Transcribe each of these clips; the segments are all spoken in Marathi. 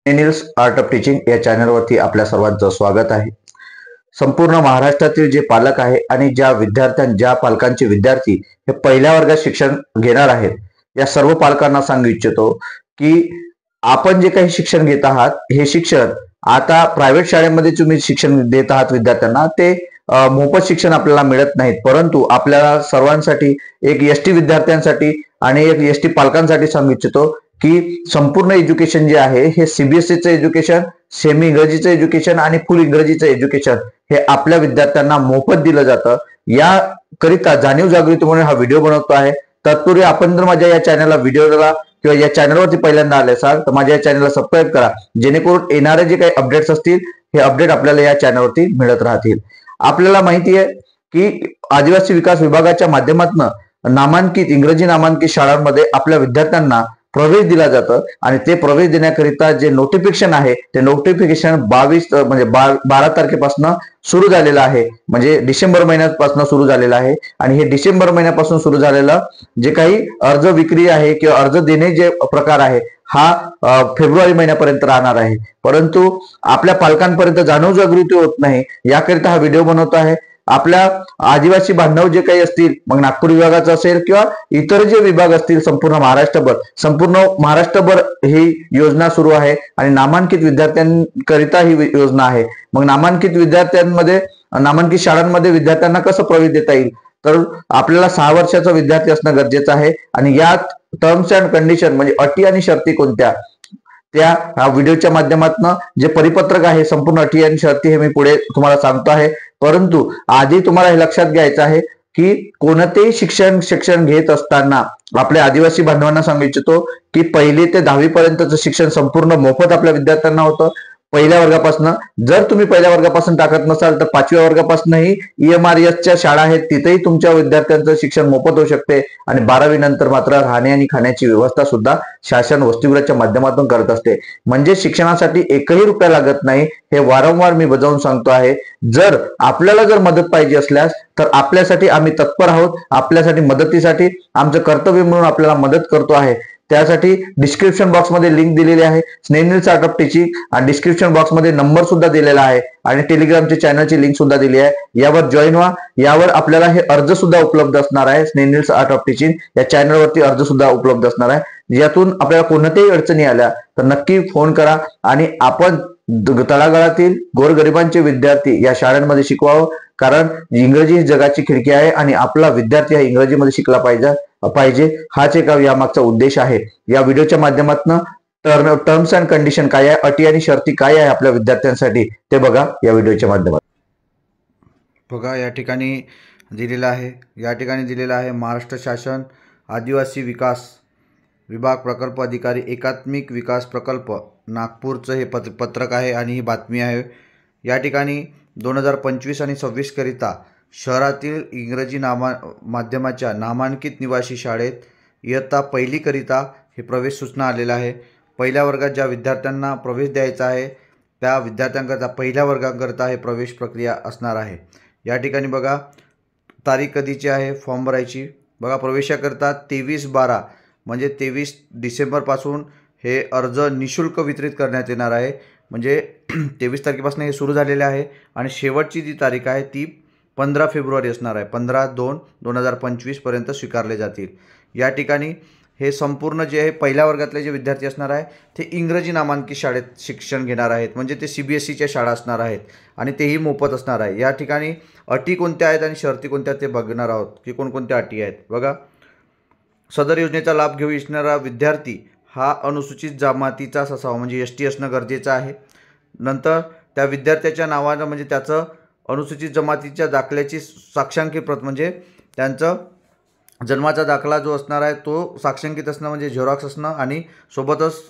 स्नेनिल्स आर्ट ऑफ टीचिंग या चॅनलवरती आपल्या सर्वांचं स्वागत आहे। संपूर्ण महाराष्ट्रातील जे पालक आहे आणि ज्या पालकांचे विद्यार्थी हे पहिल्या वर्गात शिक्षण घेणार आहेत, या सर्व पालकांना सांगू इच्छितो की आपण जे काही शिक्षण घेत आहात हे शिक्षण आता प्रायव्हेट शाळेमध्ये तुम्ही शिक्षण देत आहात विद्यार्थ्यांना, ते मोफत शिक्षण आपल्याला मिळत नाहीत, परंतु आपल्याला सर्वांसाठी एक एसटी विद्यार्थ्यांसाठी आणि एक एसटी पालकांसाठी सांगू इच्छितो की संपूर्ण एज्युकेशन जे आहे हे सीबीएसईचं एज्युकेशन, सेमी इंग्रजीचं एज्युकेशन आणि फुल इंग्रजीचं एज्युकेशन हे आपल्या विद्यार्थ्यांना मोफत दिलं जातं। याकरिता जाणीव जागृती म्हणून हा व्हिडिओ बनवतो आहे। तत्पूर्वी आपण जर माझ्या या चॅनलला व्हिडिओला किंवा या चॅनलवरती पहिल्यांदा आले असाल तर माझ्या या चॅनलला सबस्क्राईब करा, जेणेकरून येणारे जे काही अपडेट्स असतील हे अपडेट आपल्याला या चॅनलवरती मिळत राहतील। आपल्याला माहिती आहे की आदिवासी विकास विभागाच्या माध्यमातून नामांकित इंग्रजी नामांकित शाळांमध्ये आपल्या विद्यार्थ्यांना प्रवेश दिला जातं आणि ते प्रवेश देण्याकरिता जे नोटिफिकेशन आहे ते नोटिफिकेशन 12 तारखेपासून सुरू झालेलं आहे, म्हणजे डिसेंबर महिन्यापासून सुरू झालेलं आहे। आणि हे डिसेंबर महिन्यापासून सुरू झालेलं जे काही अर्ज विक्री आहे किंवा अर्ज देणे जे प्रकार आहे हा फेब्रुवारी महिन्यापर्यंत राहणार आहे, परंतु आपल्या पालकांपर्यंत जाणीव जागृती होत नाही, याकरिता हा व्हिडिओ बनवतो आहे। आपल्या आदिवासी बांधव जे काही असतील, मग नागपूर विभागाचा असेल किंवा इतर जे विभाग असतील, संपूर्ण महाराष्ट्रभर ही योजना सुरू आहे आणि नामांकित विद्यार्थ्यांकरिता ही योजना आहे। मग नामांकित शाळांमध्ये विद्यार्थ्यांना कसं प्रवेश देता येईल, तर आपल्याला 6 वर्षाचा विद्यार्थी असणं गरजेचं आहे आणि यात टर्म्स अँड कंडिशन म्हणजे अटी आणि शर्ती कोणत्या त्या व्हिडिओच्या माध्यमातून जे परिपत्रक आहे, संपूर्ण अटी आणि शर्ती हे मी पुढे तुम्हाला सांगतो आहे। परंतु आधी तुम्हाला हे लक्षात घ्यायचं आहे की कोणतेही शिक्षण घेत असताना आपल्या आदिवासी बांधवांना सांगू इच्छितो की 1ली ते 10वी पर्यंतचं शिक्षण संपूर्ण मोफत आपल्या विद्यार्थ्यांना होतं। पहिल्या वर्गापासून जर तुम्ही पहिल्या वर्गापासून टाकत नसाल तर 5व्या वर्गापासूनही EMRS शाळा आहेत, तिथेही तुमच्या विद्यार्थ्यांचं शिक्षण मोफत होऊ शकते आणि 12वी नंतर मात्र राहणे आणि खाण्याची व्यवस्था सुद्धा शासन वसतिगृहाच्या माध्यमातून करत असते, म्हणजे शिक्षणासाठी एकही रुपया लागत नाही। हे वारंवार मी बजावून सांगतो आहे। जर आपल्याला मदत पाहिजे असल्यास तर आपल्यासाठी आम्ही तत्पर आहोत, आपल्यासाठी मदतीसाठी आमचं कर्तव्य म्हणून आपल्याला मदत करतो आहे। त्यासाठी डिस्क्रिप्शन बॉक्समध्ये लिंक दिलेली आहे, स्नेनिल्स आर्ट ऑफ टीचिंग, आणि डिस्क्रिप्शन बॉक्समध्ये नंबर सुद्धा दिलेला आहे आणि टेलिग्रामच्या चॅनलची लिंक सुद्धा दिली आहे, यावर जॉईन व्हा। यावर आपल्याला हे अर्ज सुद्धा उपलब्ध असणार आहे, स्नेनिल्स आर्ट ऑफ टीचिंग या चॅनलवरती अर्ज सुद्धा उपलब्ध असणार आहे। यातून आपल्याला कोणत्याही अडचणी आल्या तर नक्की फोन करा आणि आपण तळागाळातील गोरगरिबांचे विद्यार्थी या शाळांमध्ये शिकवावं, कारण इंग्रजी ही जगाची खिडकी आहे आणि आपला विद्यार्थी हा इंग्रजीमध्ये शिकला पाहिजे हाच एक यामागचा उद्देश आहे। या व्हिडिओच्या माध्यमातून टर्म्स अँड कंडिशन काय आहे, अटी आणि शर्ती काय आहे आपल्या विद्यार्थ्यांसाठी ते बघा या व्हिडिओच्या माध्यमातून। बघा या ठिकाणी दिलेलं आहे महाराष्ट्र शासन आदिवासी विकास विभाग प्रकल्प अधिकारी एकात्मिक विकास प्रकल्प नागपूरचं हे पत्रक आहे आणि ही बातमी आहे। या ठिकाणी 2025 आणि 26 करिता शहरातील इंग्रजी माध्यमाच्या नामांकित निवासी शाळेत इयत्ता 1ली करिता हे प्रवेश सूचना आलेला आहे। पहिल्या वर्गात ज्या विद्यार्थ्यांना प्रवेश द्यायचा आहे त्या विद्यार्थ्यांकरता पहिल्या वर्गाकरता हे प्रवेश प्रक्रिया असणार आहे। या ठिकाणी बघा तारीख कधीची आहे फॉर्म भरायची, बघा प्रवेशाकरता 23/12 म्हणजे 23 डिसेंबरपासून हे अर्ज निशुल्क वितरित करण्यात येणार आहे, म्हणजे 23 तारखेपासून हे सुरू झालेले आहे आणि शेवटची जी तारीख आहे ती 15 फेब्रुवारी असणार आहे। 15/2/2025 पर्यंत स्वीकारले जातील। या ठिकाणी हे संपूर्ण जे आहे पहिल्या वर्गातले जे विद्यार्थी असणार आहे ते इंग्रजी नामांकित शाळेत शिक्षण घेणार आहेत, म्हणजे ते CBSEच्या शाळा असणार आहेत आणि तेही मोफत असणार आहे। या ठिकाणी अटी कोणत्या आहेत आणि शर्ती कोणत्या ते बघणार आहोत की कोणकोणत्या अटी आहेत। बघा, सदर योजनेचा लाभ घेऊ इच्छिणारा विद्यार्थी हा अनुसूचित जमातीचाच असावा, म्हणजे ST असणं गरजेचं आहे। नंतर त्या विद्यार्थ्याच्या नावानं म्हणजे त्याचं अनुसूचित जमातीच्या दाखल्याची साक्षांकित प्रत म्हणजे त्यांचं जन्माचा दाखला जो असणार आहे तो साक्षांकित असणं म्हणजे झेरॉक्स असणं आणि सोबतच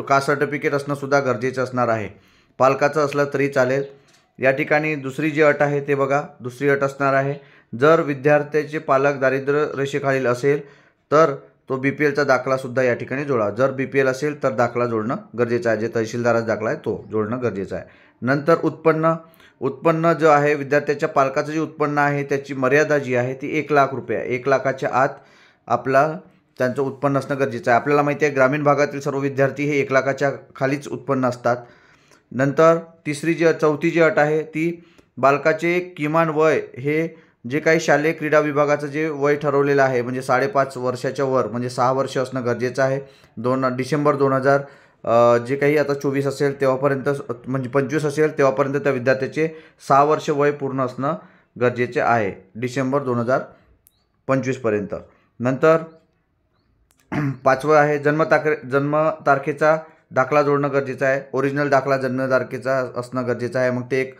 कास्ट सर्टिफिकेट असणं सुद्धा गरजेचं असणार आहे। पालकाचं असलं तरी चालेल। या ठिकाणी दुसरी जी अट आहे ते बघा, दुसरी अट असणार आहे जर विद्यार्थ्याचे पालक दारिद्र्य रेषेखालील असेल तर तो BPLचा दाखला सुद्धा या ठिकाणी जोडा। जर BPL असेल तर दाखला जोडणं गरजेचं आहे, जे तहसीलदाराचा दाखला आहे तो जोडणं गरजेचं आहे। नंतर उत्पन्न जो आहे विद्यार्थ्याच्या पालकाचं जे उत्पन्न आहे त्याची मर्यादा जी आहे ती 1 लाख रुपये, 1 लाखाच्या आत आपला त्यांचं उत्पन्न असणं गरजेचं आहे. आपल्याला माहिती आहे ग्रामीण भागातील सर्व विद्यार्थी हे 1 लाखाच्या खालीच उत्पन्न असतात. नंतर चौथी जी अट आहे ती बालकाचे किमान वय हे जे काही शालेय क्रीडा विभागाचं जे वय ठरवलेलं आहे म्हणजे 5.5 वर्षाच्या वर म्हणजे 6 वर्ष असणं गरजेचं आहे. डिसेंबर 2000 जे काही आता 24 असेल तेव्हापर्यंत म्हणजे 25 असेल तेव्हापर्यंत त्या विद्यार्थ्याचे 6 वर्ष वय पूर्ण असणं गरजेचे आहे डिसेंबर 2025पर्यंत. नंतर 5वं आहे जन्मतारखेचा दाखला जोडणं गरजेचं आहे. ओरिजिनल दाखला जन्मतारखेचा असणं गरजेचं आहे. मग ते एक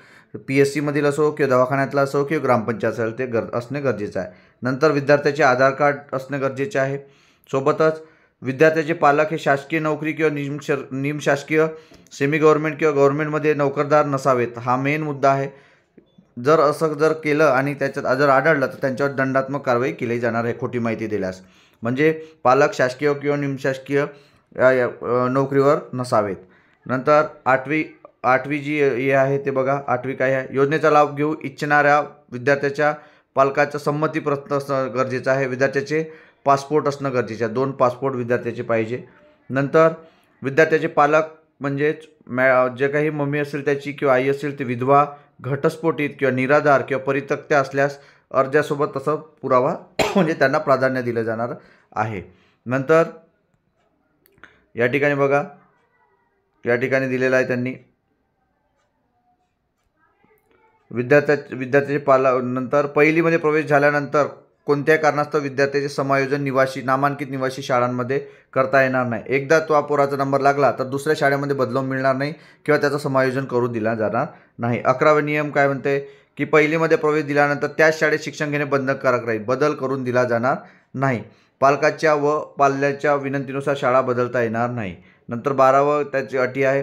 PSC मधील असो किंवा दवाखान्यातला असो किंवा ग्रामपंचायत असेल ते असणे गरजेचं आहे. नंतर विद्यार्थ्याचे आधार कार्ड असणे गरजेचे आहे. सोबतच विद्यार्थ्याचे पालक हे शासकीय नोकरी किंवा निमशासकीय सेमी गव्हर्नमेंट किंवा गव्हर्नमेंटमध्ये नोकरदार नसावेत. हा मेन मुद्दा आहे. जर केलं आणि त्याच्यात जर आढळलं तर त्यांच्यावर दंडात्मक कारवाई केली जाणार आहे खोटी माहिती दिल्यास. म्हणजे पालक शासकीय किंवा निमशासकीय नोकरीवर नसावेत. नंतर आठवी जी हे आहे ते बघा. 8वी काय आहे, योजनेचा लाभ घेऊ इच्छिणाऱ्या विद्यार्थ्याच्या पालकाचं संमतीपत्र असणं गरजेचं आहे. विद्यार्थ्याचे पासपोर्ट असणं गरजेचं आहे. 2 पासपोर्ट विद्यार्थ्याचे पाहिजे. नंतर विद्यार्थ्याचे पालक म्हणजेच जे काही मम्मी असेल त्याची किंवा आई असेल ते विधवा, घटस्फोटित किंवा निराधार किंवा परित्यक्त्या असल्यास अर्जासोबत तसा पुरावा म्हणजे त्यांना प्राधान्य दिलं जाणार आहे. नंतर या ठिकाणी बघा, या ठिकाणी दिलेलं आहे त्यांनी विद्यार्थ्याचे नंतर पहिलीमध्ये प्रवेश झाल्यानंतर कोणत्याही कारणास्तव विद्यार्थ्याचे समायोजन नामांकित निवासी शाळांमध्ये करता येणार नाही. एकदा तो पोराचा नंबर लागला तर दुसऱ्या शाळेमध्ये बदलून मिळणार नाही किंवा त्याचं समायोजन करून दिला जाणार नाही. 11वा नियम काय म्हणते की पहिलीमध्ये प्रवेश दिल्यानंतर त्याच शाळेत शिक्षण घेणे बंधनकारक राहील. बदल करून दिला जाणार नाही. पालकाच्या व पाल्याच्या विनंतीनुसार शाळा बदलता येणार नाही. नंतर 12वं त्याची अटी आहे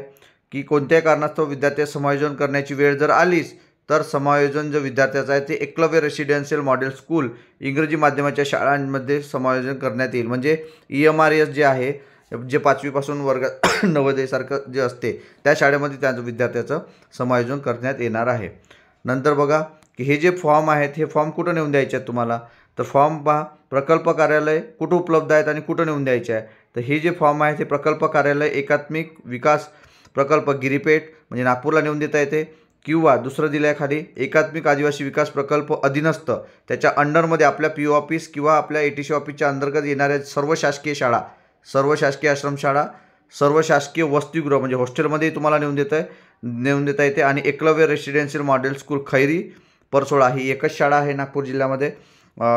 की कोणत्याही कारणास्तव विद्यार्थ्याचे समायोजन करण्याची वेळ जर आलीच तर समायोजन जो विद्यार्थ्याचं आहे ते एकलव्य रेसिडेन्शियल मॉडेल स्कूल इंग्रजी माध्यमाच्या शाळांमध्ये समायोजन करण्यात येईल. म्हणजे EMRS जे आहे जे 5वीपासून वर्ग नवोदयसारखं जे असते त्या शाळेमध्ये त्याचं विद्यार्थ्याचं समायोजन करण्यात येणार आहे. नंतर बघा की हे जे फॉर्म आहेत हे फॉर्म कुठं नेऊन द्यायचे आहेत तुम्हाला, तर फॉर्म पहा प्रकल्प कार्यालय कुठं उपलब्ध आहेत आणि कुठं नेऊन द्यायचे आहे. तर हे जे फॉर्म आहेत हे प्रकल्प कार्यालय एकात्मिक विकास प्रकल्प गिरीपेठ म्हणजे नागपूरला नेऊन देता येते किंवा दुसरं दिलं आहे खाली एकात्मिक आदिवासी विकास प्रकल्प अधीनस्थ त्याच्या अंडरमध्ये आपल्या PO ऑफिस किंवा आपल्या ATC ऑफिसच्या अंतर्गत येणाऱ्या सर्व शासकीय शाळा, सर्व शासकीय आश्रमशाळा, सर्व शासकीय वसतिगृह म्हणजे हॉस्टेलमध्ये तुम्हाला नेऊन देता येते. आणि Eklavya residential model school Khairi Parsola ही एकच शाळा आहे नागपूर जिल्ह्यामध्ये.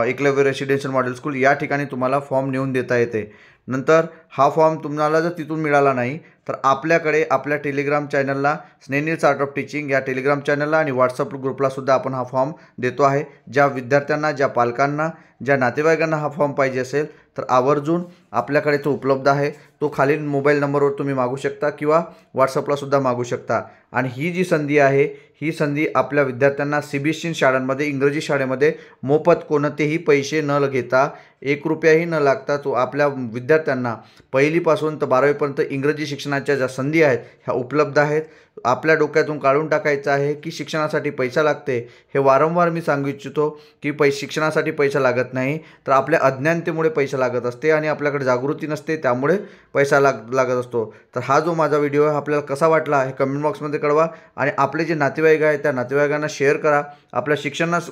एकलव्य रेसिडेन्शियल मॉडेल स्कूल या ठिकाणी तुम्हाला फॉर्म नेऊन देता येते. नंतर हा फॉर्म तुम्हाला जर तिथून मिळाला नाही तर आपल्याकडे आपल्या टेलिग्राम चॅनलला स्नेनिल्स आर्ट ऑफ टीचिंग या टेलिग्राम चॅनलला आणि व्हॉट्सअप ग्रुपलासुद्धा आपण हा फॉर्म देतो आहे. ज्या विद्यार्थ्यांना, ज्या पालकांना, ज्या नातेवाईकांना हा फॉर्म पाहिजे असेल तर आवर्जून आपल्याकडे तो उपलब्ध आहे. तो खालील मोबाईल नंबरवर तुम्ही मागू शकता किंवा व्हॉट्सअपलासुद्धा मागू शकता. आणि ही जी संधी आहे ही संधी आपल्या विद्यार्थ्यांना CBSE शाळांमध्ये इंग्रजी शाळेमध्ये मोफत कोणतेही पैसे न घेता 1 रुपयाही न लागता तो आपल्या विद्यार्थ्यांना पहिलीपासून तर 12वीपर्यंत इंग्रजी शिक्षणाच्या ज्या संधी आहेत ह्या उपलब्ध आहेत. आपल्या डोक्यातून काढून टाकायचं आहे की शिक्षणासाठी पैसा लागते. हे वारंवार मी सांगू इच्छितो की शिक्षणासाठी पैसा लागत नाही तर आपल्या अज्ञानतेमुळे पैसा लागत असते आणि आपल्याकडे जागृती नसते त्यामुळे पैसा लागत असतो. तर हा जो माझा व्हिडिओ आहे आपल्याला कसा वाटला हे कमेंट बॉक्समध्ये कळवा आणि आपले जे नातेवाईक आहेत त्या नातेवाईकांना शेअर करा. आपल्या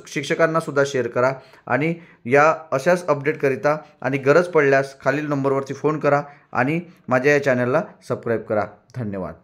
शिक्षकांनासुद्धा शेअर करा आणि या अशाच अपडेटकरिता आणि गरज पडल्यास खालील नंबरवरती फोन करा आणि माझ्या या चॅनलला सबस्क्राईब करा. धन्यवाद.